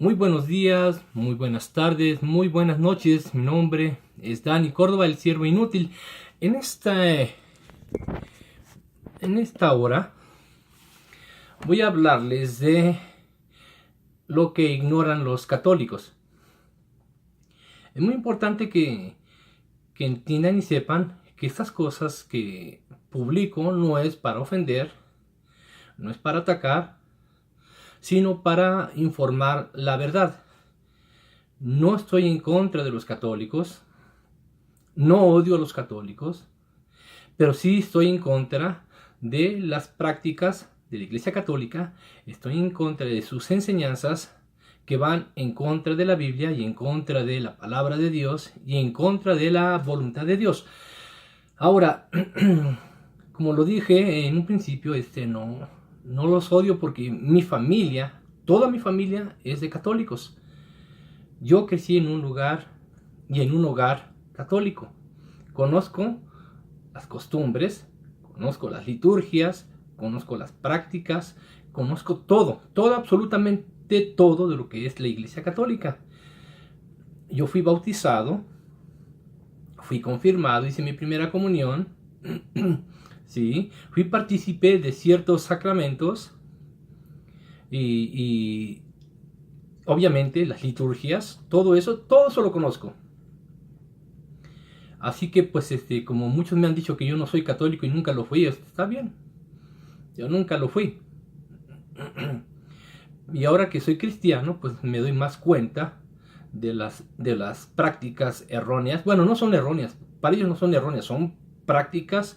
Muy buenos días, muy buenas tardes, muy buenas noches. Mi nombre es Dani Córdoba, el siervo inútil. En esta hora voy a hablarles de lo que ignoran los católicos. Es muy importante que entiendan y sepan que estas cosas que publico no es para ofender, no es para atacar, sino para informar la verdad. No estoy en contra de los católicos, no odio a los católicos, pero sí estoy en contra de las prácticas de la Iglesia Católica, estoy en contra de sus enseñanzas que van en contra de la Biblia y en contra de la palabra de Dios y en contra de la voluntad de Dios. Ahora, como lo dije en un principio, no los odio porque mi familia, toda mi familia es de católicos. Yo crecí en un lugar y en un hogar católico. Conozco las costumbres, conozco las liturgias, conozco las prácticas, conozco todo, absolutamente todo de lo que es la Iglesia Católica. Yo fui bautizado, fui confirmado, hice mi primera comunión, sí, participé de ciertos sacramentos y obviamente las liturgias, todo eso lo conozco. Así que pues como muchos me han dicho que yo no soy católico y nunca lo fui, está bien. Yo nunca lo fui. Y ahora que soy cristiano, pues me doy más cuenta de las prácticas erróneas. Bueno, no son erróneas, para ellos no son erróneas, son prácticas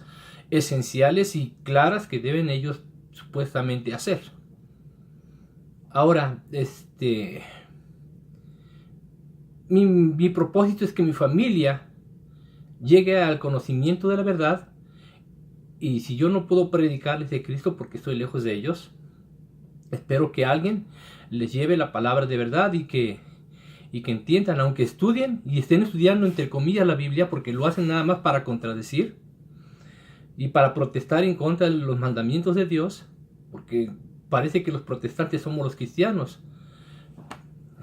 esenciales y claras que deben ellos supuestamente hacer. Ahora, mi propósito es que mi familia llegue al conocimiento de la verdad, y si yo no puedo predicarles de Cristo porque estoy lejos de ellos, espero que alguien les lleve la palabra de verdad y que entiendan, aunque estudien y estén estudiando entre comillas la Biblia, porque lo hacen nada más para contradecir y para protestar en contra de los mandamientos de Dios, porque parece que los protestantes somos los cristianos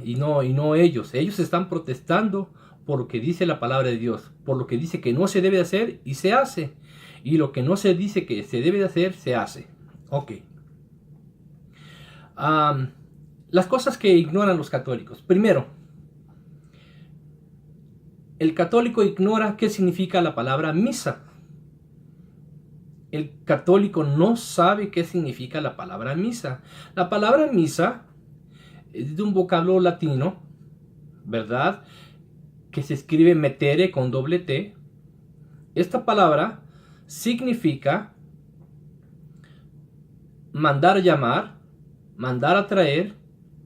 y no ellos están protestando por lo que dice la palabra de Dios, por lo que dice que no se debe hacer y se hace, y lo que no se dice que se debe de hacer, se hace. Ok. Las cosas que ignoran los católicos. Primero, el católico ignora qué significa la palabra misa. El católico no sabe qué significa la palabra misa. La palabra misa es de un vocablo latino, ¿verdad?, que se escribe metere con doble T. Esta palabra significa mandar a llamar, mandar a traer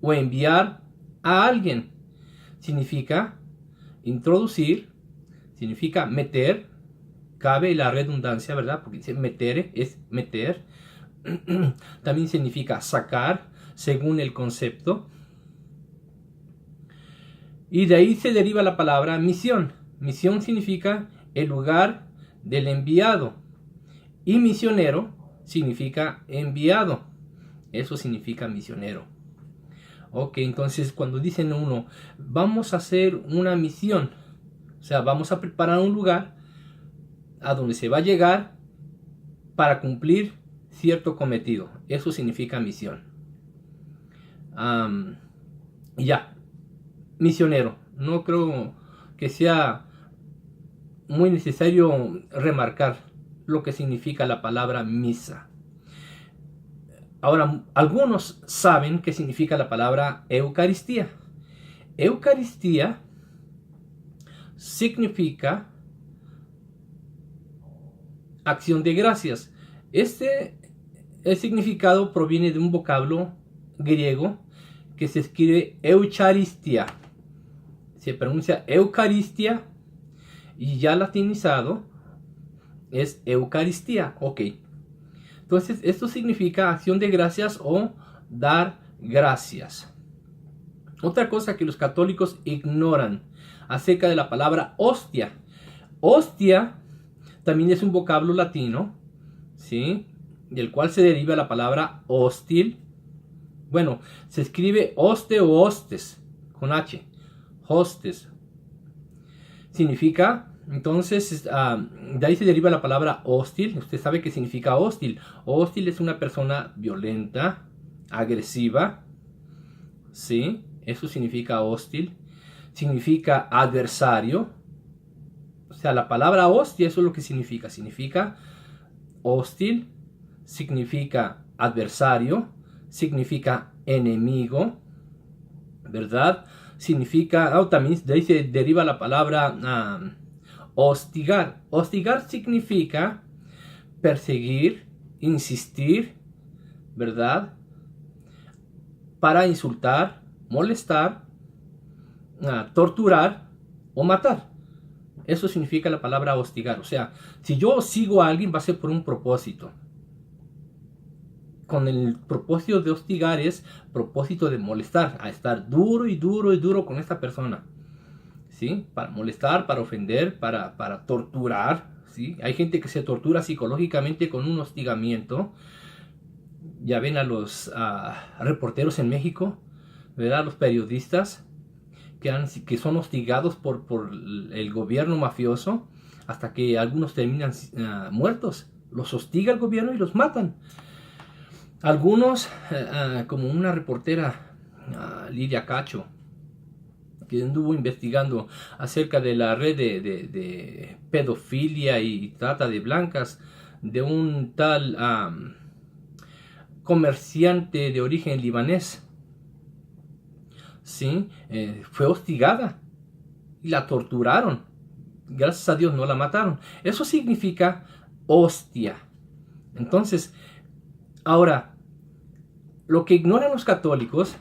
o enviar a alguien. Significa introducir, significa meter, cabe la redundancia, ¿verdad?, porque dice metere, es meter. También significa sacar, según el concepto. Y de ahí se deriva la palabra misión. Misión significa el lugar del enviado. Y misionero significa enviado. Eso significa misionero. Ok, entonces cuando dicen uno, vamos a hacer una misión, o sea, vamos a preparar un lugar a donde se va a llegar para cumplir cierto cometido. Eso significa misión. Y ya. Misionero. No creo que sea muy necesario remarcar lo que significa la palabra misa. Ahora, algunos saben qué significa la palabra Eucaristía. Eucaristía significa acción de gracias. El significado proviene de un vocablo griego que se escribe Eucharistia. Se pronuncia Eucaristía y ya latinizado es Eucaristía. Ok. Entonces esto significa acción de gracias o dar gracias. Otra cosa que los católicos ignoran acerca de la palabra hostia. Hostia también es un vocablo latino, ¿sí?, del cual se deriva la palabra hostil, Bueno, se escribe hoste o hostes, con H. Hostes. Significa, entonces, de ahí se deriva la palabra hostil. Usted sabe qué significa hostil. Hostil es una persona violenta, agresiva. ¿Sí? Eso significa hostil. Significa adversario. O sea, la palabra hostia, eso es lo que significa. Significa hostil, significa adversario, significa enemigo, ¿verdad? Significa, también de ahí se deriva la palabra hostigar. Hostigar significa perseguir, insistir, ¿verdad? Para insultar, molestar, torturar o matar. Eso significa la palabra hostigar. O sea, si yo sigo a alguien va a ser por un propósito. Con el propósito de hostigar es propósito de molestar, a estar duro y duro y duro con esta persona. ¿Sí? Para molestar, para ofender, para torturar. ¿Sí? Hay gente que se tortura psicológicamente con un hostigamiento. Ya ven a los reporteros en México, ¿verdad? Los periodistas que son hostigados por el gobierno mafioso hasta que algunos terminan muertos. Los hostiga el gobierno y los matan. Algunos, como una reportera, Lidia Cacho, que anduvo investigando acerca de la red de pedofilia y trata de blancas de un tal comerciante de origen libanés. ¿Sí? Fue hostigada y la torturaron. Gracias a Dios no la mataron. Eso significa hostia. Entonces, ahora, lo que ignoran los católicos,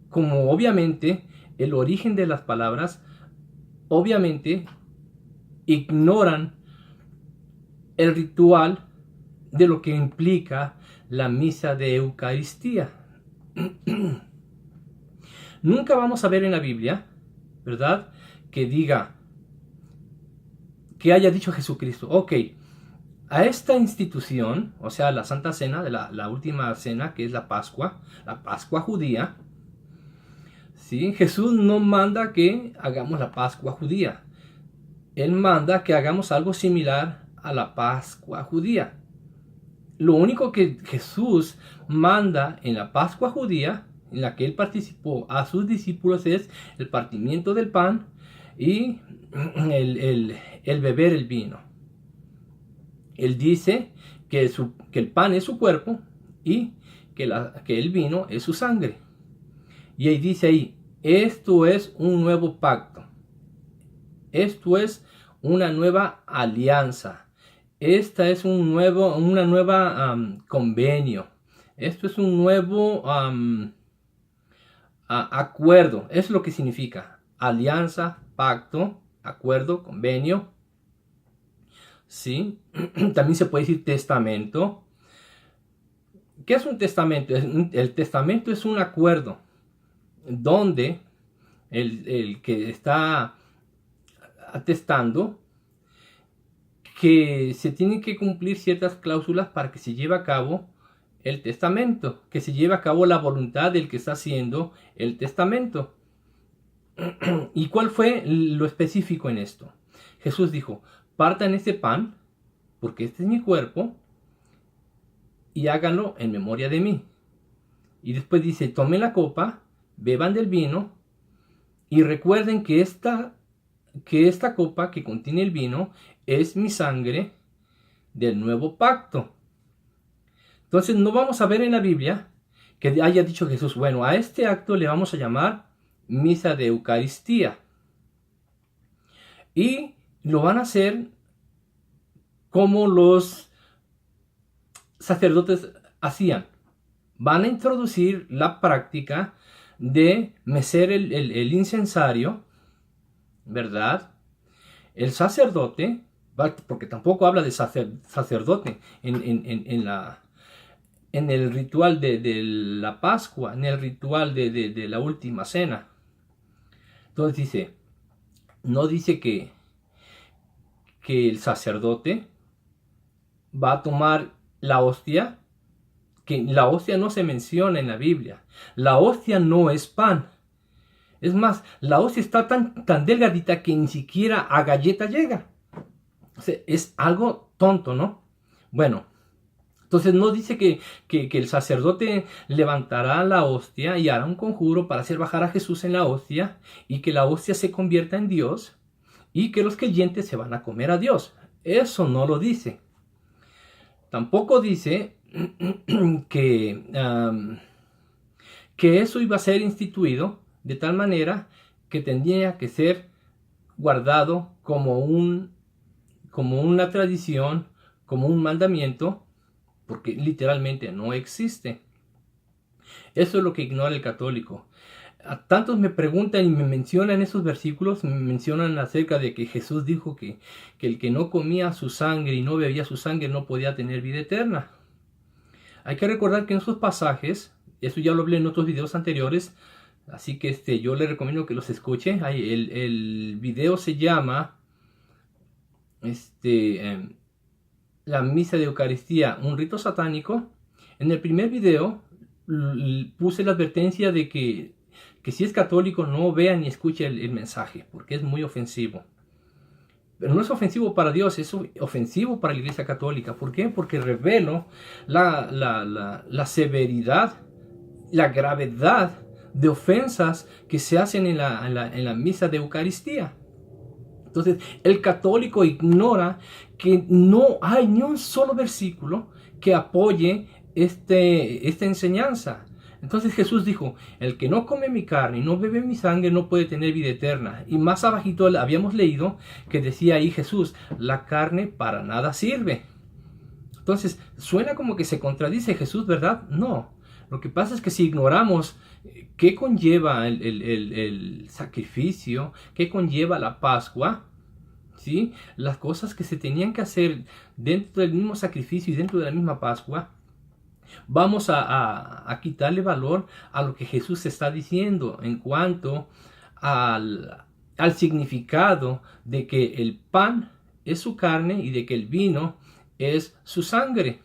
como obviamente el origen de las palabras, obviamente ignoran el ritual de lo que implica la misa de Eucaristía. Nunca vamos a ver en la Biblia, ¿verdad?, que diga, que haya dicho Jesucristo, ok, a esta institución, o sea, la Santa Cena, de la última cena, que es la Pascua judía, ¿sí? Jesús no manda que hagamos la Pascua judía. Él manda que hagamos algo similar a la Pascua judía. Lo único que Jesús manda en la Pascua judía, en la que él participó a sus discípulos, es el partimiento del pan y el beber el vino. Él dice que el pan es su cuerpo y que el vino es su sangre. Y ahí dice ahí, esto es un nuevo pacto. Esto es una nueva alianza. Esta es una nueva convenio. Esto es un nuevo acuerdo. Es lo que significa alianza, pacto, acuerdo, convenio. ¿Sí? También se puede decir testamento. ¿Qué es un testamento? El testamento es un acuerdo donde el que está atestando que se tienen que cumplir ciertas cláusulas para que se lleve a cabo el testamento, que se lleve a cabo la voluntad del que está haciendo el testamento. ¿Y cuál fue lo específico en esto? Jesús dijo, partan este pan, porque este es mi cuerpo, y háganlo en memoria de mí. Y después dice, tomen la copa, beban del vino, y recuerden que esta copa que contiene el vino es mi sangre del nuevo pacto. Entonces no vamos a ver en la Biblia que haya dicho Jesús, bueno, a este acto le vamos a llamar misa de Eucaristía. Y lo van a hacer como los sacerdotes hacían. Van a introducir la práctica de mecer el incensario, ¿verdad? El sacerdote, porque tampoco habla de sacerdote en el ritual de la Pascua, en el ritual de la última cena. Entonces dice, no dice que el sacerdote va a tomar la hostia que la hostia no se menciona en la Biblia. La hostia no es pan. Es más, la hostia está tan delgadita que ni siquiera a galleta llega. O sea, es algo tonto, ¿no? Bueno, entonces no dice que el sacerdote levantará la hostia y hará un conjuro para hacer bajar a Jesús en la hostia y que la hostia se convierta en Dios y que los creyentes se van a comer a Dios. Eso no lo dice. Tampoco dice que eso iba a ser instituido de tal manera que tendría que ser guardado como una tradición, como un mandamiento, porque literalmente no existe. Eso es lo que ignora el católico. A tantos me preguntan y me mencionan esos versículos, me mencionan acerca de que Jesús dijo que el que no comía su sangre y no bebía su sangre no podía tener vida eterna. Hay que recordar que en esos pasajes, eso ya lo hablé en otros videos anteriores, así que yo le recomiendo que los escuche. El video se llama la misa de Eucaristía, un rito satánico. En el primer video puse la advertencia de que si es católico no vea ni escuche el mensaje, porque es muy ofensivo. Pero no es ofensivo para Dios, es ofensivo para la Iglesia Católica. ¿Por qué? Porque revelo la severidad, la gravedad de ofensas que se hacen en la misa de Eucaristía. Entonces, el católico ignora que no hay ni un solo versículo que apoye esta enseñanza. Entonces Jesús dijo, el que no come mi carne y no bebe mi sangre no puede tener vida eterna. Y más abajito habíamos leído que decía ahí Jesús, la carne para nada sirve. Entonces, suena como que se contradice Jesús, ¿verdad? No. Lo que pasa es que si ignoramos qué conlleva el sacrificio, qué conlleva la Pascua, ¿sí? Las cosas que se tenían que hacer dentro del mismo sacrificio y dentro de la misma Pascua, vamos a quitarle valor a lo que Jesús está diciendo en cuanto al significado de que el pan es su carne y de que el vino es su sangre.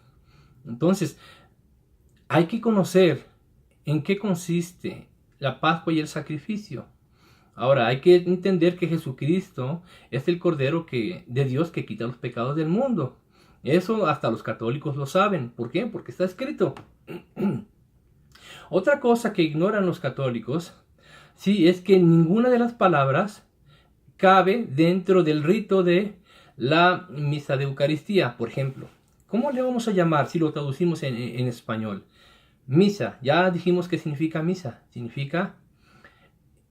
Entonces, hay que conocer en qué consiste la Pascua y el sacrificio. Ahora, hay que entender que Jesucristo es el Cordero de Dios que quita los pecados del mundo. Eso hasta los católicos lo saben. ¿Por qué? Porque está escrito. Otra cosa que ignoran los católicos, sí, es que ninguna de las palabras cabe dentro del rito de la misa de Eucaristía. Por ejemplo, ¿cómo le vamos a llamar si lo traducimos en español? Misa, ya dijimos que significa misa. Significa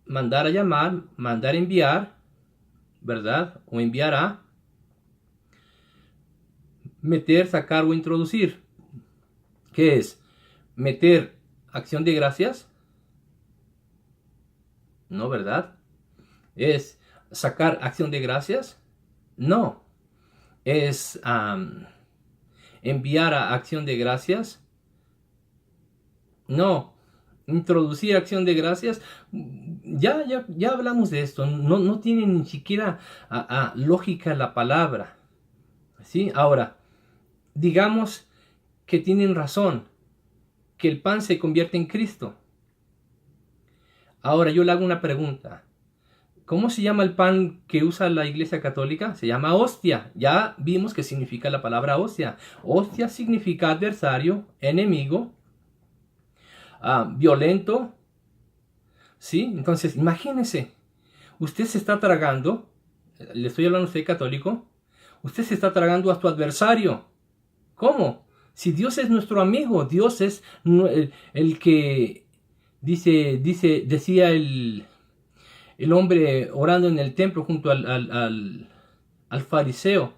mandar a llamar, mandar a enviar, ¿verdad? O enviar a, meter, sacar o introducir. ¿Qué es? ¿Meter acción de gracias? No, ¿verdad? ¿Es sacar acción de gracias? No. ¿Es enviar a acción de gracias? No. ¿Introducir acción de gracias? Ya hablamos de esto. No tiene ni siquiera lógica la palabra. ¿Sí? Ahora, digamos que tienen razón, que el pan se convierte en Cristo. Ahora yo le hago una pregunta. ¿Cómo se llama el pan que usa la Iglesia Católica? Se llama hostia. Ya vimos qué significa la palabra hostia. Hostia significa adversario, enemigo, violento. ¿Sí? Entonces, imagínense. Usted se está tragando, le estoy hablando a usted católico, usted se está tragando a su adversario. ¿Cómo? Si Dios es nuestro amigo, Dios es el que decía el hombre orando en el templo junto al fariseo,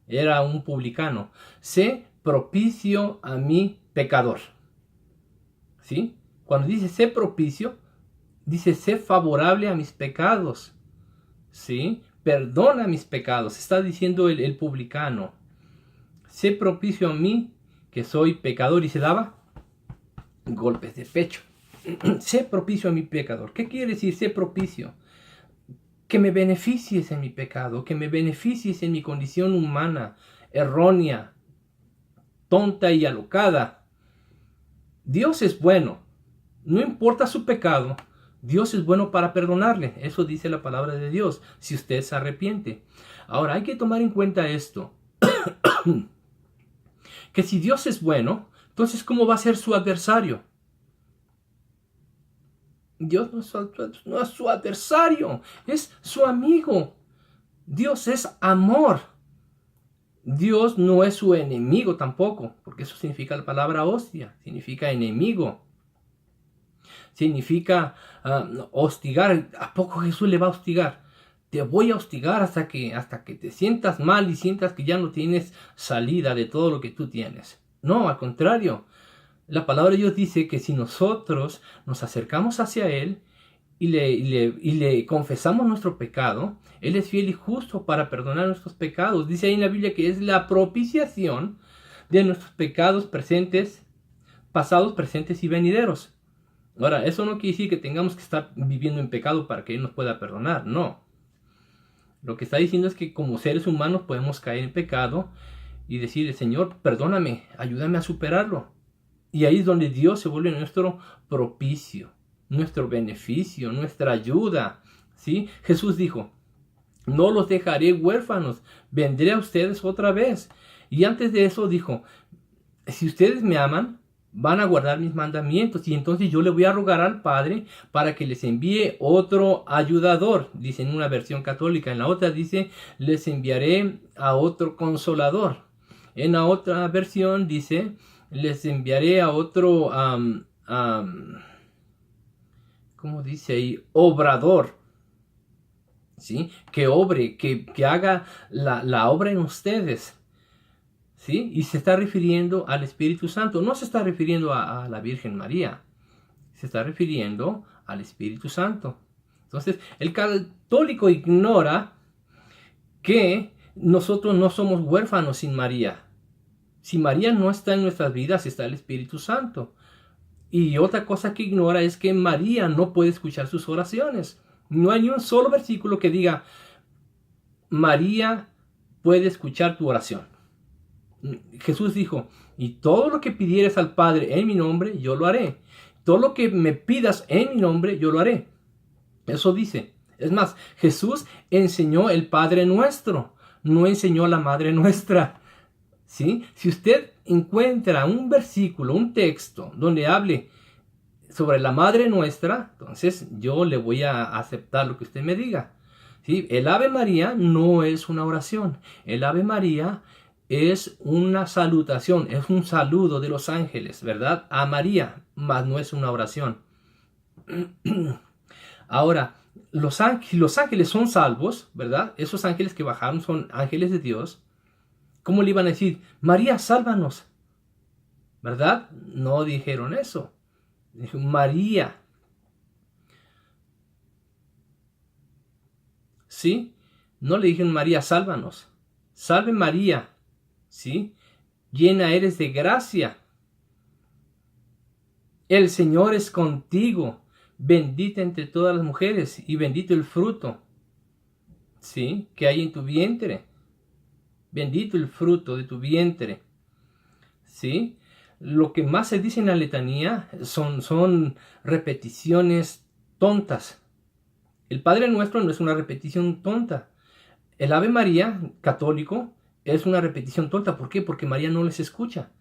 era un publicano. Sé propicio a mi pecador. ¿Sí? Cuando dice sé propicio, dice sé favorable a mis pecados. ¿Sí? Perdona mis pecados, está diciendo el publicano. Sé propicio a mí, que soy pecador, y se daba golpes de pecho. Sé propicio a mi pecador. ¿Qué quiere decir sé propicio? Que me beneficies en mi pecado, que me beneficies en mi condición humana, errónea, tonta y alocada. Dios es bueno. No importa su pecado, Dios es bueno para perdonarle. Eso dice la palabra de Dios, si usted se arrepiente. Ahora, hay que tomar en cuenta esto. Que si Dios es bueno, entonces ¿cómo va a ser su adversario? Dios no es su adversario, es su amigo. Dios es amor. Dios no es su enemigo tampoco, porque eso significa la palabra hostia, significa enemigo. Significa hostigar. ¿A poco Jesús le va a hostigar? Te voy a hostigar hasta que te sientas mal y sientas que ya no tienes salida de todo lo que tú tienes. No, al contrario. La palabra de Dios dice que si nosotros nos acercamos hacia Él y le confesamos nuestro pecado, Él es fiel y justo para perdonar nuestros pecados. Dice ahí en la Biblia que es la propiciación de nuestros pecados presentes, pasados, presentes y venideros. Ahora, eso no quiere decir que tengamos que estar viviendo en pecado para que Él nos pueda perdonar, no. Lo que está diciendo es que como seres humanos podemos caer en pecado y decirle, Señor, perdóname, ayúdame a superarlo. Y ahí es donde Dios se vuelve nuestro propicio, nuestro beneficio, nuestra ayuda. ¿Sí? Jesús dijo, no los dejaré huérfanos, vendré a ustedes otra vez. Y antes de eso dijo, si ustedes me aman, van a guardar mis mandamientos. Y entonces yo le voy a rogar al Padre para que les envíe otro ayudador. Dice en una versión católica. En la otra dice, les enviaré a otro consolador. En la otra versión dice, les enviaré a otro, ¿cómo dice ahí? Obrador. ¿Sí? Que obre, que haga la obra en ustedes. ¿Sí? Y se está refiriendo al Espíritu Santo. No se está refiriendo a la Virgen María. Se está refiriendo al Espíritu Santo. Entonces, el católico ignora que nosotros no somos huérfanos sin María. Si María no está en nuestras vidas, está el Espíritu Santo. Y otra cosa que ignora es que María no puede escuchar sus oraciones. No hay ni un solo versículo que diga, María puede escuchar tu oración. Jesús dijo, y todo lo que pidieres al Padre en mi nombre, yo lo haré. Todo lo que me pidas en mi nombre, yo lo haré. Eso dice. Es más, Jesús enseñó el Padre Nuestro, no enseñó la Madre Nuestra. ¿Sí? Si usted encuentra un versículo, un texto donde hable sobre la Madre Nuestra, entonces yo le voy a aceptar lo que usted me diga. ¿Sí? El Ave María no es una oración. El Ave María es una salutación, es un saludo de los ángeles, ¿verdad? A María, mas no es una oración. Ahora, los ángeles son salvos, ¿verdad? Esos ángeles que bajaron son ángeles de Dios. ¿Cómo le iban a decir, María, sálvanos? ¿Verdad? No dijeron eso. Dijeron, María. ¿Sí? No le dijeron, María, sálvanos. Salve María. ¿Sí? Llena eres de gracia. El Señor es contigo. Bendita entre todas las mujeres y bendito el fruto. ¿Sí? Que hay en tu vientre. Bendito el fruto de tu vientre. ¿Sí? Lo que más se dice en la letanía son repeticiones tontas. El Padre Nuestro no es una repetición tonta. El Ave María, católico, es una repetición tonta. ¿Por qué? Porque María no les escucha.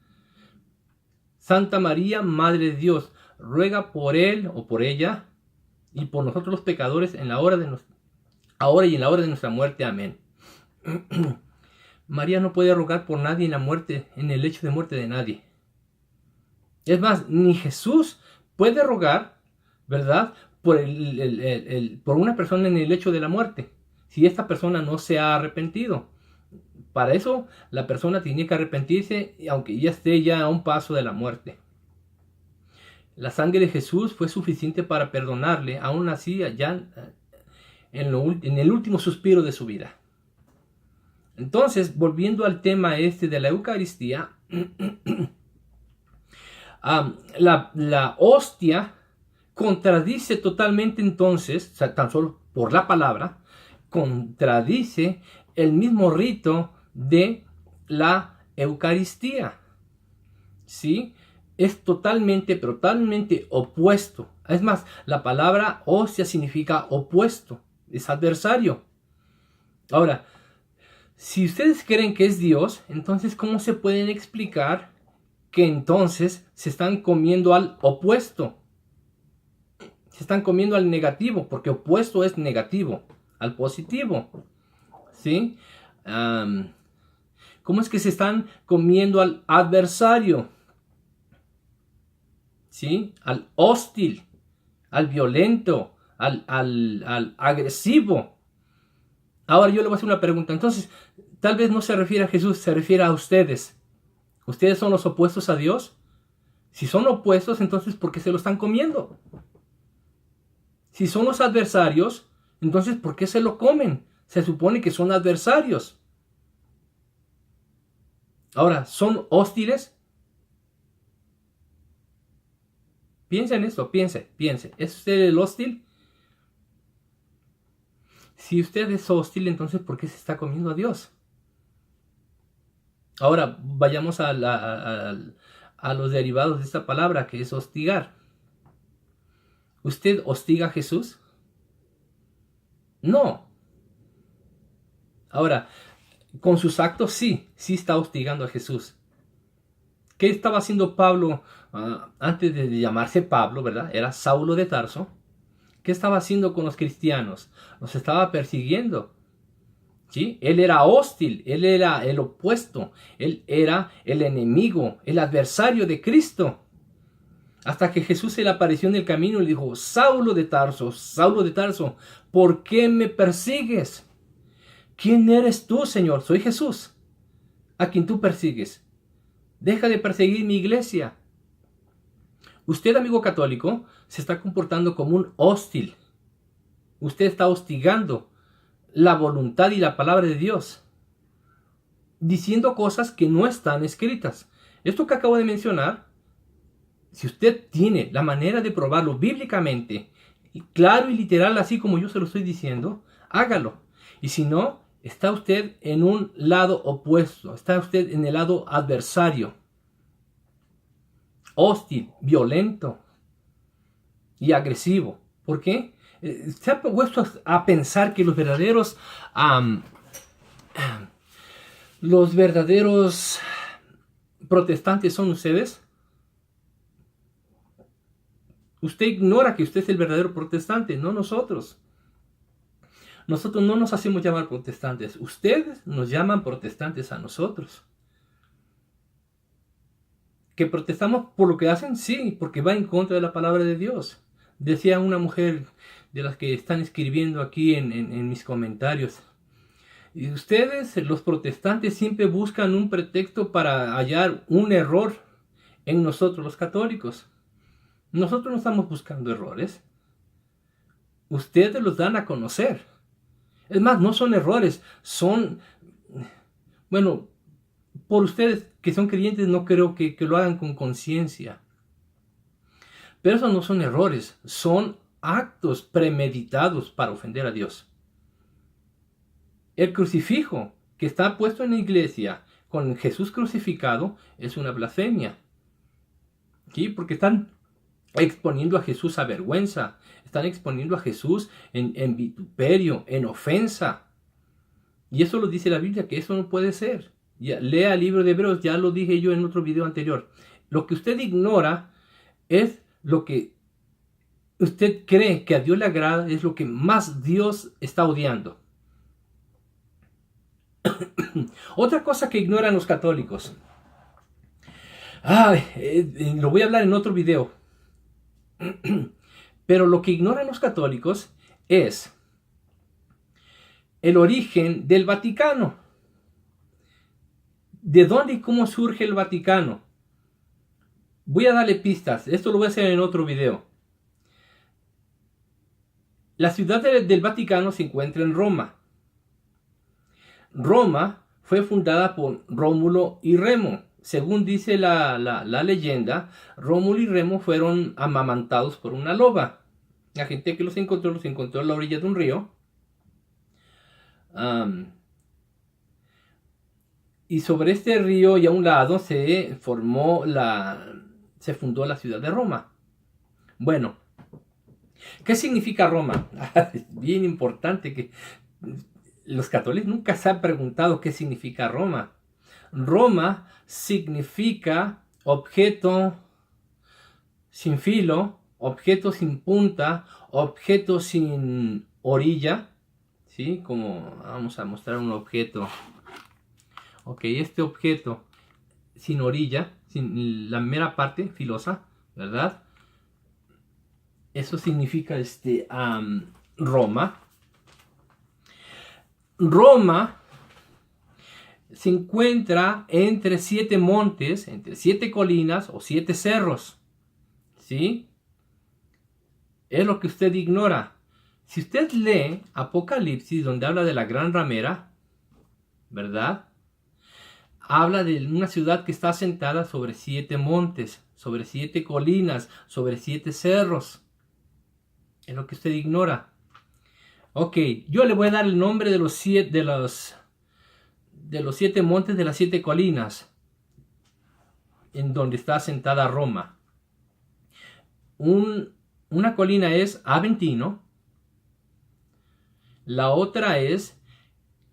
Santa María, Madre de Dios, ruega por él o por ella y por nosotros los pecadores en la hora de ahora y en la hora de nuestra muerte. Amén. María no puede rogar por nadie en la muerte, en el hecho de muerte de nadie. Es más, ni Jesús puede rogar, ¿verdad? Por una persona en el hecho de la muerte, si esta persona no se ha arrepentido. Para eso la persona tiene que arrepentirse, aunque ya esté ya a un paso de la muerte. La sangre de Jesús fue suficiente para perdonarle, aún así allá en el último suspiro de su vida. Entonces, volviendo al tema de la Eucaristía, la hostia contradice totalmente entonces, o sea, tan solo por la palabra, contradice el mismo rito de la Eucaristía. ¿Sí? es totalmente, pero totalmente opuesto. Es más, la palabra hostia significa opuesto, es adversario. Ahora, si ustedes creen que es Dios, entonces ¿cómo se pueden explicar que entonces se están comiendo al opuesto? Se están comiendo al negativo, porque opuesto es negativo, al positivo. ¿Sí? ¿Cómo es que se están comiendo al adversario? ¿Sí? Al hostil, al violento, al agresivo. Ahora yo le voy a hacer una pregunta. Entonces, tal vez no se refiere a Jesús, se refiere a ustedes. ¿Ustedes son los opuestos a Dios? Si son opuestos, entonces ¿por qué se lo están comiendo? Si son los adversarios, entonces ¿por qué se lo comen? Se supone que son adversarios. Ahora, ¿son hostiles? Piensa en esto, piense. ¿Es usted el hostil? Si usted es hostil, entonces ¿por qué se está comiendo a Dios? Ahora, vayamos a los derivados de esta palabra, que es hostigar. ¿Usted hostiga a Jesús? No. Ahora, con sus actos sí está hostigando a Jesús. ¿Qué estaba haciendo Pablo antes de llamarse Pablo, verdad? Era Saulo de Tarso. ¿Qué estaba haciendo con los cristianos? Los estaba persiguiendo. ¿Sí? Él era hostil, él era el opuesto, él era el enemigo, el adversario de Cristo. Hasta que Jesús se le apareció en el camino y le dijo: Saulo de Tarso, ¿por qué me persigues? ¿Quién eres tú, Señor? Soy Jesús, a quien tú persigues. Deja de perseguir mi iglesia. Usted, amigo católico, se está comportando como un hostil. Usted está hostigando la voluntad y la palabra de Dios, diciendo cosas que no están escritas. Esto que acabo de mencionar, si usted tiene la manera de probarlo bíblicamente, claro y literal, así como yo se lo estoy diciendo, hágalo. Y si no, está usted en un lado opuesto, está usted en el lado adversario, hostil, violento y agresivo. ¿Por qué? ¿Se ha puesto a pensar que los verdaderos protestantes son ustedes? Usted ignora que usted es el verdadero protestante, no nosotros. Nosotros no nos hacemos llamar protestantes. Ustedes nos llaman protestantes a nosotros. ¿Que protestamos por lo que hacen? Sí, porque va en contra de la palabra de Dios. Decía una mujer de las que están escribiendo aquí en mis comentarios: y ustedes, los protestantes, siempre buscan un pretexto para hallar un error en nosotros los católicos. Nosotros no estamos buscando errores. Ustedes los dan a conocer. Es más, no son errores, son... Bueno, por ustedes que son creyentes no creo que lo hagan con conciencia. Pero esos no son errores, son actos premeditados para ofender a Dios. El crucifijo que está puesto en la iglesia con Jesús crucificado es una blasfemia. ¿Sí? Porque están exponiendo a Jesús a vergüenza, están exponiendo a Jesús en vituperio, en ofensa. Y eso lo dice la Biblia, que eso no puede ser. Ya, lea el libro de Hebreos, ya lo dije yo en otro video anterior. Lo que usted ignora es lo que usted cree que a Dios le agrada, es lo que más Dios está odiando. Otra cosa que ignoran los católicos. Lo voy a hablar en otro video. Pero lo que ignoran los católicos es el origen del Vaticano. ¿De dónde y cómo surge el Vaticano? Voy a darle pistas. Esto lo voy a hacer en otro video. La ciudad del Vaticano se encuentra en Roma. Roma fue fundada por Rómulo y Remo. Según dice la leyenda, Rómulo y Remo fueron amamantados por una loba. La gente que los encontró a la orilla de un río. Y sobre este río y a un lado se formó se fundó la ciudad de Roma. Bueno, ¿qué significa Roma? Es bien importante que los católicos nunca se han preguntado qué significa Roma. Roma significa objeto sin filo, objeto sin punta, objeto sin orilla, ¿sí? Como vamos a mostrar un objeto. Ok, este objeto sin orilla, sin la mera parte filosa, ¿verdad? Eso significa Roma. Roma se encuentra entre 7 montes, entre 7 colinas o 7 cerros. ¿Sí? Es lo que usted ignora. Si usted lee Apocalipsis, donde habla de la gran ramera, ¿verdad? Habla de una ciudad que está asentada sobre 7 montes, sobre 7 colinas, sobre 7 cerros. Es lo que usted ignora. Ok, yo le voy a dar el nombre de los 7 montes, de las 7 colinas en donde está asentada Roma. Una colina es Aventino, la otra es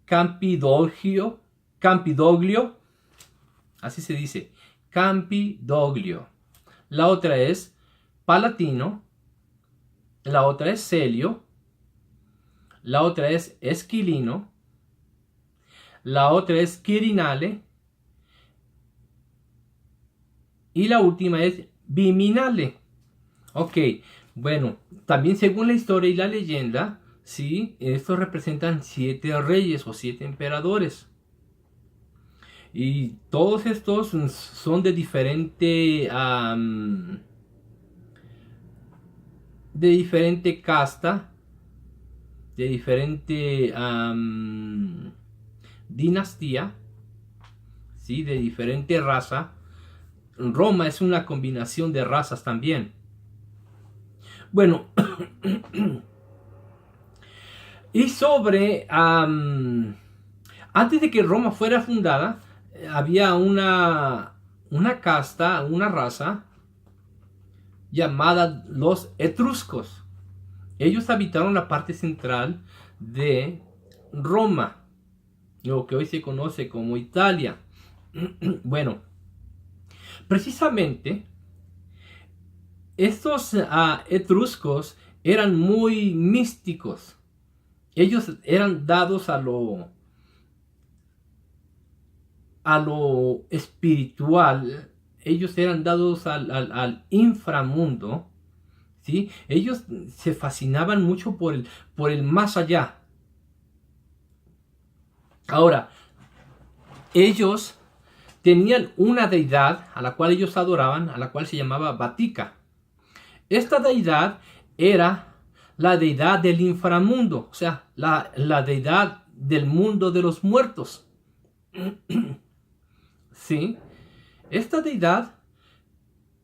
Campidoglio, así se dice, Campidoglio. La otra es Palatino, la otra es Celio, la otra es Esquilino, la otra es Quirinale y la última es Viminale. Ok, bueno, también según la historia y la leyenda, ¿sí? Estos representan 7 reyes o 7 emperadores. Y todos estos son de diferente casta, de diferente dinastía, ¿sí? De diferente raza. Roma es una combinación de razas también. Bueno, y sobre, antes de que Roma fuera fundada, había una casta, una raza llamada los etruscos. Ellos habitaron la parte central de Roma, lo que hoy se conoce como Italia. Bueno, precisamente estos etruscos eran muy místicos. Ellos eran dados a lo espiritual. Ellos eran dados al inframundo, ¿sí? Ellos se fascinaban mucho por el más allá. Ahora, ellos tenían una deidad a la cual ellos adoraban, a la cual se llamaba Batica. Esta deidad era la deidad del inframundo, o sea, la deidad del mundo de los muertos. ¿Sí? Esta deidad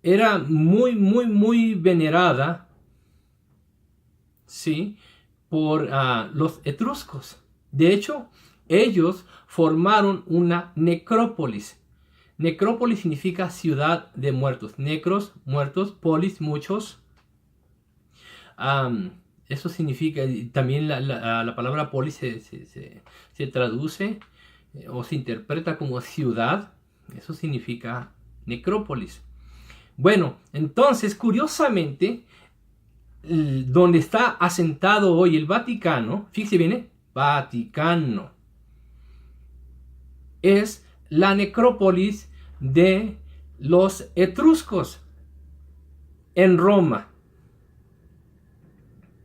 era muy, muy, muy venerada, ¿sí? Por los etruscos. De hecho, ellos formaron una necrópolis. Necrópolis significa ciudad de muertos. Necros, muertos, polis, muchos. Eso significa, también la palabra polis se traduce o se interpreta como ciudad. Eso significa necrópolis. Bueno, entonces, curiosamente, donde está asentado hoy el Vaticano, fíjese bien, Vaticano, es la necrópolis de los etruscos en Roma.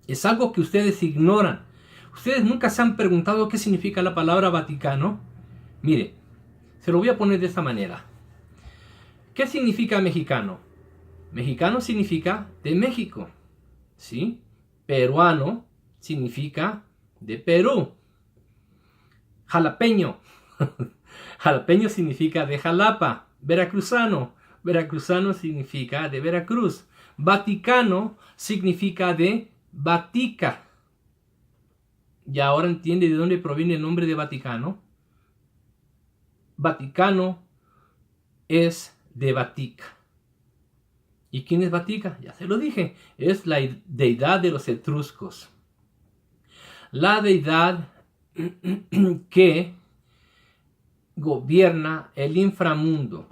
Es algo que ustedes ignoran. ¿Ustedes nunca se han preguntado qué significa la palabra Vaticano? Mire, se lo voy a poner de esta manera. ¿Qué significa mexicano? Mexicano significa de México, ¿sí? Peruano significa de Perú. Jalapeño. Jalapeño significa de Jalapa. Veracruzano. Veracruzano significa de Veracruz. Vaticano significa de Vatica. ¿Y ahora entiende de dónde proviene el nombre de Vaticano? Vaticano es de Vatica. ¿Y quién es Vatica? Ya se lo dije, es la deidad de los etruscos. La deidad que gobierna el inframundo,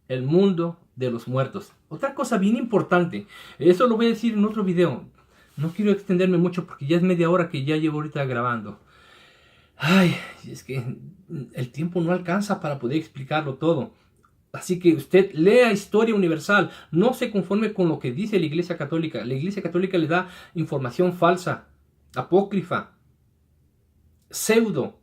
el mundo de los muertos. Otra cosa bien importante, eso lo voy a decir en otro video. No quiero extenderme mucho porque ya es media hora que ya llevo ahorita grabando. Ay, es que el tiempo no alcanza para poder explicarlo todo. Así que usted lea historia universal, no se conforme con lo que dice la Iglesia Católica. La Iglesia Católica le da información falsa, apócrifa, pseudo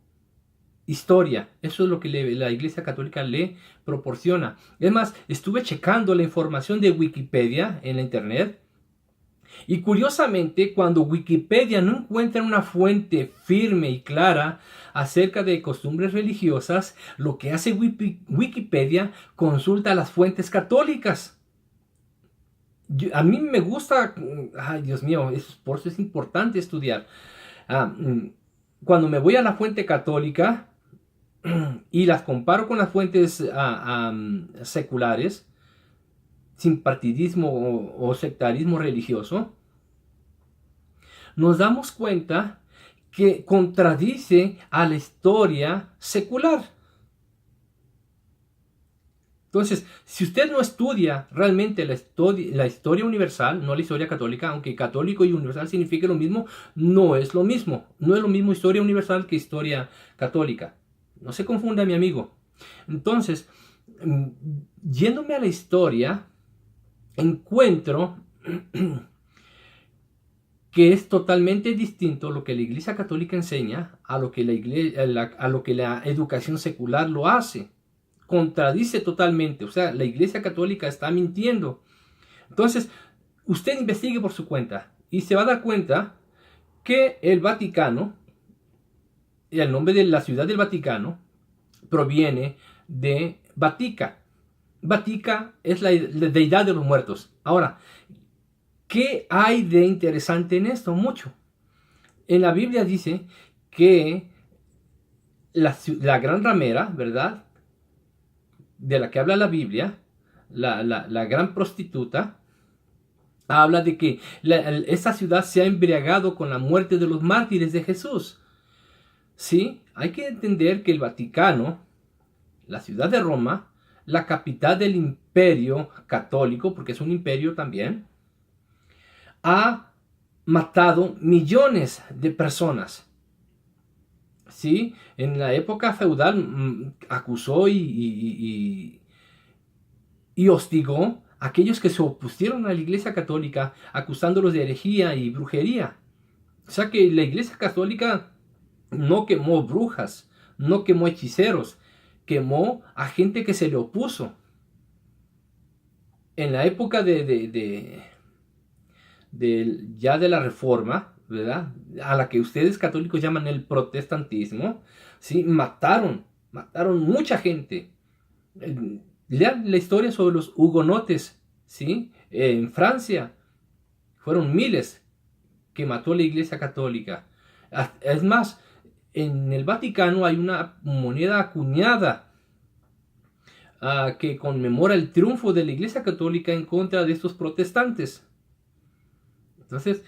historia. Eso es lo que la Iglesia Católica le proporciona. Es más, estuve checando la información de Wikipedia en la internet. Y curiosamente, cuando Wikipedia no encuentra una fuente firme y clara acerca de costumbres religiosas, lo que hace Wikipedia consulta las fuentes católicas. A mí me gusta, ay Dios mío, por eso es importante estudiar. Cuando me voy a la fuente católica y las comparo con las fuentes seculares, sin partidismo o sectarismo religioso, nos damos cuenta que contradice a la historia secular. Entonces, si usted no estudia realmente la historia universal, no la historia católica, aunque católico y universal signifique lo mismo, no es lo mismo. No es lo mismo historia universal que historia católica. No se confunda, mi amigo. Entonces, yéndome a la historia, encuentro que es totalmente distinto lo que la Iglesia Católica enseña a lo que la educación secular lo hace. Contradice totalmente, o sea, la Iglesia Católica está mintiendo. Entonces, usted investigue por su cuenta y se va a dar cuenta que el Vaticano, el nombre de la ciudad del Vaticano, proviene de Vatica. Vatica es la deidad de los muertos. Ahora, ¿qué hay de interesante en esto? Mucho. En la Biblia dice que la gran ramera, ¿verdad?, de la que habla la Biblia, la gran prostituta, habla de que esa ciudad se ha embriagado con la muerte de los mártires de Jesús. Sí, hay que entender que el Vaticano, la ciudad de Roma, la capital del imperio católico, porque es un imperio también, ha matado millones de personas. ¿Sí? En la época feudal acusó y hostigó a aquellos que se opusieron a la Iglesia Católica, acusándolos de herejía y brujería. O sea que la Iglesia Católica no quemó brujas, no quemó hechiceros, quemó a gente que se le opuso. En la época ya de la Reforma, ¿verdad?, a la que ustedes católicos llaman el protestantismo, ¿sí?, mataron mucha gente. Lean la historia sobre los hugonotes, ¿sí?, en Francia fueron miles que mató la Iglesia Católica. Es más, en el Vaticano hay una moneda acuñada que conmemora el triunfo de la Iglesia Católica en contra de estos protestantes. Entonces,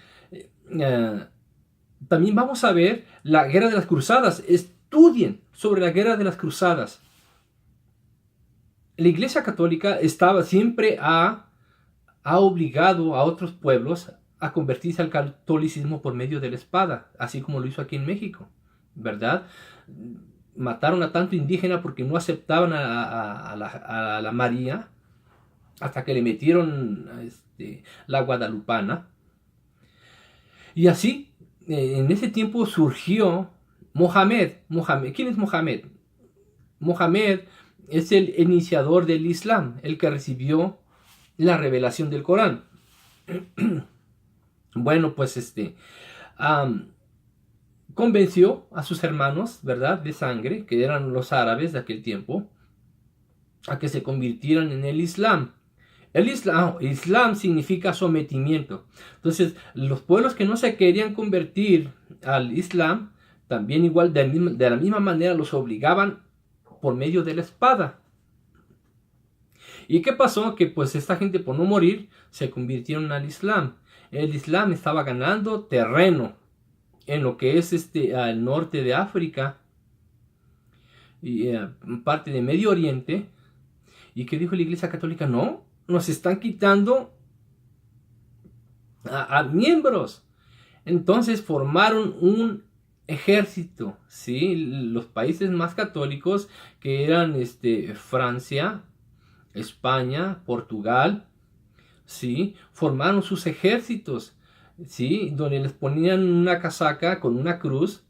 también vamos a ver la Guerra de las Cruzadas. Estudien sobre la Guerra de las Cruzadas. La Iglesia Católica siempre ha obligado a otros pueblos a convertirse al catolicismo por medio de la espada, así como lo hizo aquí en México, ¿verdad? Mataron a tanto indígena porque no aceptaban a la María, hasta que le metieron la guadalupana. Y así, en ese tiempo surgió Mohamed. ¿Quién es Mohamed? Mohamed es el iniciador del Islam, el que recibió la revelación del Corán. Bueno, pues convenció a sus hermanos, ¿verdad?, de sangre, que eran los árabes de aquel tiempo, a que se convirtieran en el Islam. El Islam significa sometimiento. Entonces, los pueblos que no se querían convertir al Islam, también igual de la misma manera los obligaban por medio de la espada. ¿Y qué pasó? Que pues esta gente, por no morir, se convirtieron al Islam. El Islam estaba ganando terreno en lo que es al norte de África y parte de Medio Oriente. ¿Y qué dijo la Iglesia Católica? No, nos están quitando a miembros. Entonces formaron un ejército, ¿sí? Los países más católicos, que eran Francia, España, Portugal, ¿sí? Formaron sus ejércitos, ¿sí? Donde les ponían una casaca con una cruz.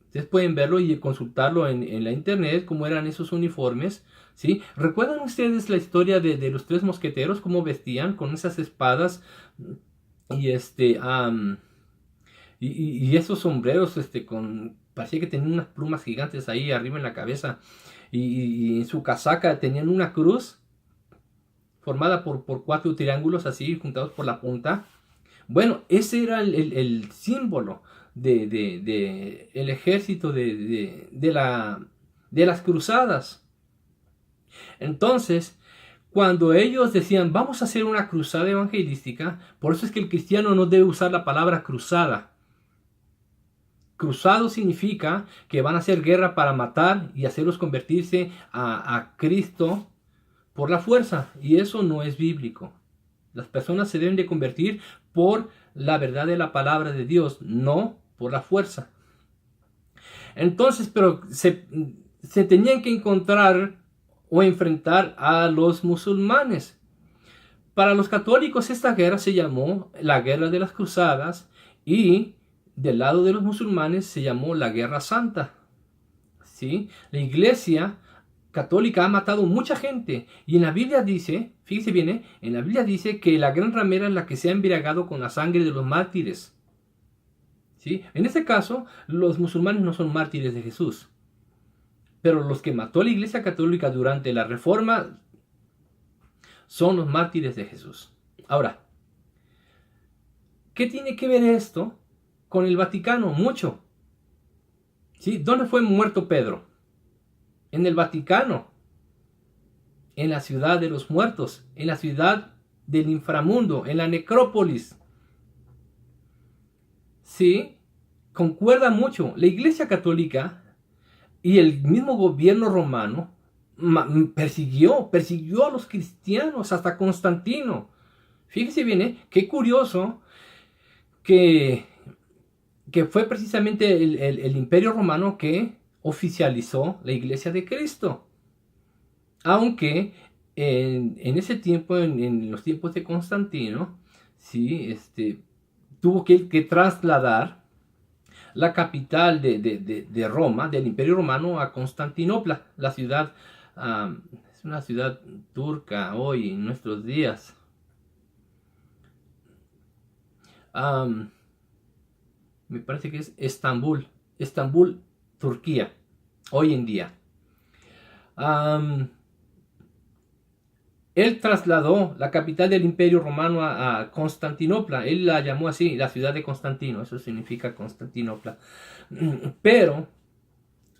Ustedes pueden verlo y consultarlo en la internet, cómo eran esos uniformes, ¿sí? ¿Recuerdan ustedes la historia de los tres mosqueteros, cómo vestían con esas espadas y y esos sombreros parecía que tenían unas plumas gigantes ahí arriba en la cabeza, y en su casaca tenían una cruz formada por cuatro triángulos así juntados por la punta? Bueno, ese era el símbolo el ejército de las cruzadas. Entonces, cuando ellos decían, vamos a hacer una cruzada evangelística, por eso es que el cristiano no debe usar la palabra cruzada. Cruzado significa que van a hacer guerra para matar y hacerlos convertirse a Cristo por la fuerza, y eso no es bíblico. Las personas se deben de convertir por la verdad de la palabra de Dios, no por la fuerza. Entonces, pero se tenían que encontrar o enfrentar a los musulmanes. Para los católicos esta guerra se llamó la Guerra de las Cruzadas, y del lado de los musulmanes se llamó la Guerra Santa. ¿Sí? La Iglesia Católica ha matado mucha gente, y en la Biblia dice, fíjese bien, en la Biblia dice que la gran ramera es la que se ha embriagado con la sangre de los mártires. ¿Sí? En este caso, los musulmanes no son mártires de Jesús, pero los que mató la Iglesia Católica durante la Reforma son los mártires de Jesús. Ahora, ¿qué tiene que ver esto con el Vaticano? Mucho. ¿Sí? ¿Dónde fue muerto Pedro? En el Vaticano, en la ciudad de los muertos, en la ciudad del inframundo, en la necrópolis. Sí, concuerda mucho. La Iglesia Católica y el mismo gobierno romano persiguió a los cristianos hasta Constantino. Fíjese bien, qué curioso que fue precisamente el Imperio Romano que oficializó la Iglesia de Cristo. Aunque en ese tiempo, en los tiempos de Constantino, ¿sí? Tuvo que trasladar la capital de Roma, del Imperio Romano, a Constantinopla, la ciudad, es una ciudad turca hoy en nuestros días. Me parece que es Estambul, Turquía, hoy en día. Él trasladó la capital del Imperio Romano a Constantinopla. Él la llamó así, la ciudad de Constantino. Eso significa Constantinopla. Pero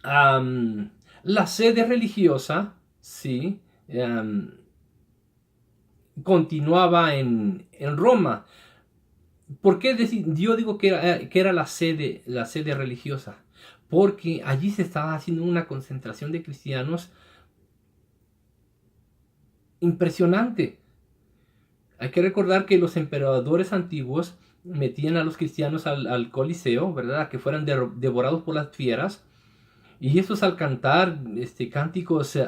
la sede religiosa, sí, continuaba en Roma. ¿Por qué yo digo que era la sede religiosa? Porque allí se estaba haciendo una concentración de cristianos impresionante. Hay que recordar que los emperadores antiguos metían a los cristianos al Coliseo, ¿verdad? A que fueran devorados por las fieras. Y estos, al cantar cánticos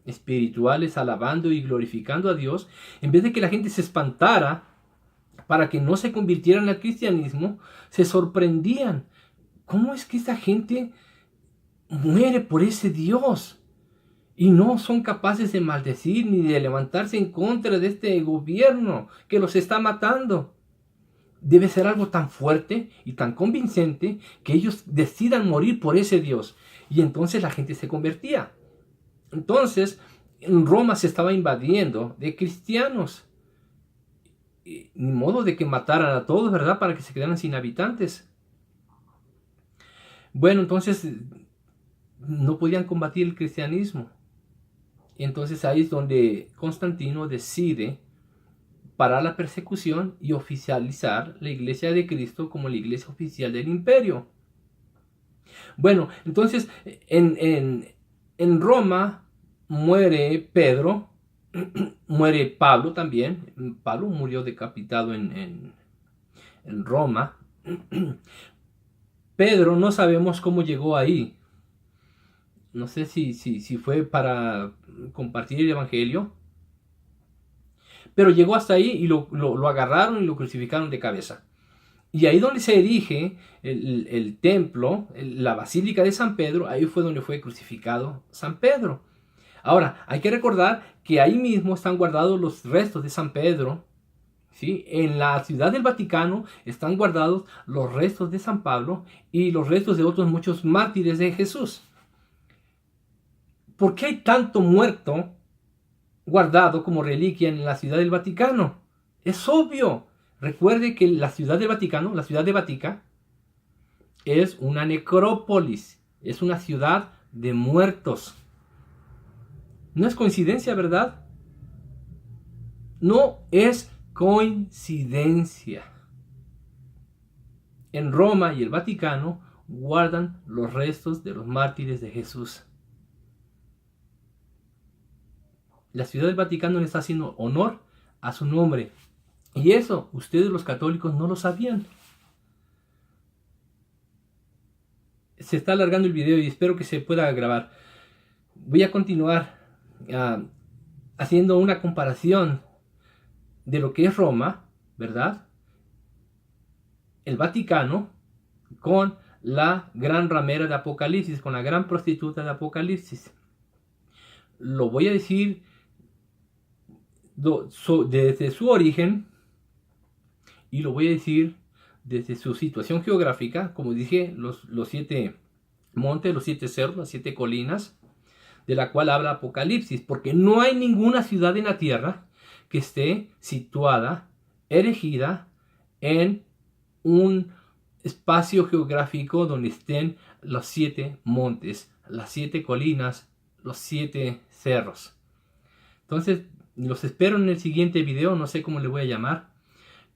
espirituales, alabando y glorificando a Dios, en vez de que la gente se espantara para que no se convirtieran al cristianismo, se sorprendían. ¿Cómo es que esta gente muere por ese Dios? Y no son capaces de maldecir ni de levantarse en contra de este gobierno que los está matando. Debe ser algo tan fuerte y tan convincente que ellos decidan morir por ese Dios. Y entonces la gente se convertía. Entonces, en Roma se estaba invadiendo de cristianos. Ni modo de que mataran a todos, ¿verdad? Para que se quedaran sin habitantes. Bueno, entonces no podían combatir el cristianismo. Entonces ahí es donde Constantino decide parar la persecución y oficializar la Iglesia de Cristo como la iglesia oficial del imperio. Bueno, entonces en Roma muere Pedro, muere Pablo también. Pablo murió decapitado en Roma. Pedro no sabemos cómo llegó ahí. No sé si fue para compartir el evangelio. Pero llegó hasta ahí y lo agarraron y lo crucificaron de cabeza. Y ahí donde se erige el templo, la basílica de San Pedro, ahí fue donde fue crucificado San Pedro. Ahora, hay que recordar que ahí mismo están guardados los restos de San Pedro. ¿Sí? En la ciudad del Vaticano están guardados los restos de San Pablo y los restos de otros muchos mártires de Jesús. ¿Por qué hay tanto muerto guardado como reliquia en la ciudad del Vaticano? Es obvio. Recuerde que la ciudad del Vaticano, la ciudad de Vatica, es una necrópolis, es una ciudad de muertos. No es coincidencia, ¿verdad? No es coincidencia. En Roma y el Vaticano guardan los restos de los mártires de Jesús. La ciudad del Vaticano le está haciendo honor a su nombre. Y eso ustedes los católicos no lo sabían. Se está alargando el video y espero que se pueda grabar. Voy a continuar haciendo una comparación de lo que es Roma, ¿verdad? El Vaticano con la gran ramera de Apocalipsis, con la gran prostituta de Apocalipsis. Lo voy a decir desde su origen y lo voy a decir desde su situación geográfica. Como dije, los 7 montes, los 7 cerros, las 7 colinas de la cual habla Apocalipsis, porque no hay ninguna ciudad en la tierra que esté situada, erigida en un espacio geográfico donde estén los 7 montes, las 7 colinas, los 7 cerros. Entonces, los espero en el siguiente video, no sé cómo le voy a llamar,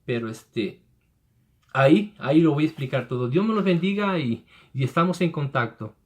pero ahí lo voy a explicar todo. Dios me los bendiga y estamos en contacto.